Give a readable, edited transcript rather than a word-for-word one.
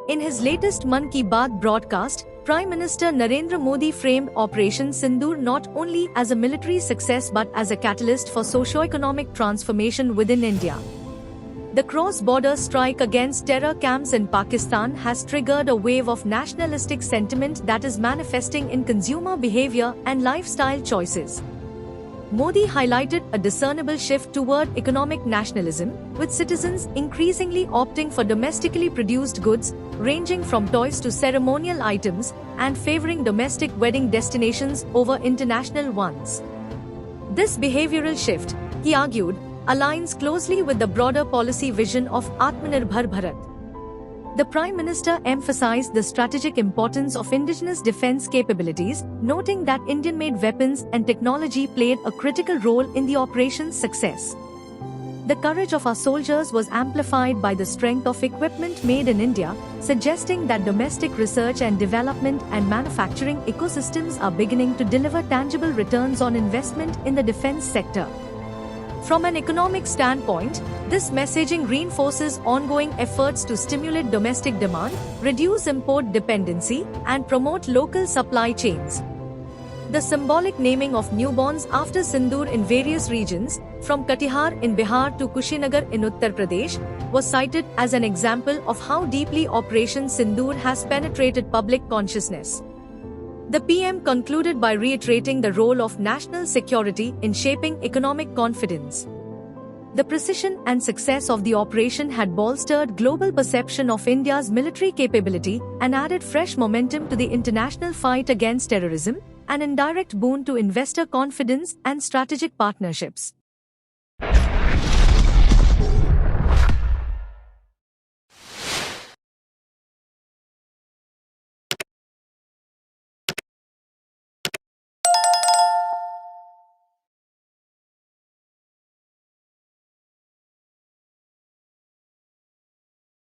In his latest Mann Ki Baat broadcast, Prime Minister Narendra Modi framed Operation Sindoor not only as a military success but as a catalyst for socio-economic transformation within India. The cross-border strike against terror camps in Pakistan has triggered a wave of nationalistic sentiment that is manifesting in consumer behavior and lifestyle choices. Modi highlighted a discernible shift toward economic nationalism, with citizens increasingly opting for domestically produced goods, ranging from toys to ceremonial items, and favoring domestic wedding destinations over international ones. This behavioral shift, he argued, aligns closely with the broader policy vision of Atmanirbhar Bharat. The Prime Minister emphasized the strategic importance of indigenous defense capabilities, noting that Indian-made weapons and technology played a critical role in the operation's success. The courage of our soldiers was amplified by the strength of equipment made in India, suggesting that domestic research and development and manufacturing ecosystems are beginning to deliver tangible returns on investment in the defense sector. From an economic standpoint, this messaging reinforces ongoing efforts to stimulate domestic demand, reduce import dependency, and promote local supply chains. The symbolic naming of newborns after Sindoor in various regions, from Katihar in Bihar to Kushinagar in Uttar Pradesh, was cited as an example of how deeply Operation Sindoor has penetrated public consciousness. The PM concluded by reiterating the role of national security in shaping economic confidence. The precision and success of the operation had bolstered global perception of India's military capability and added fresh momentum to the international fight against terrorism, an indirect boon to investor confidence and strategic partnerships.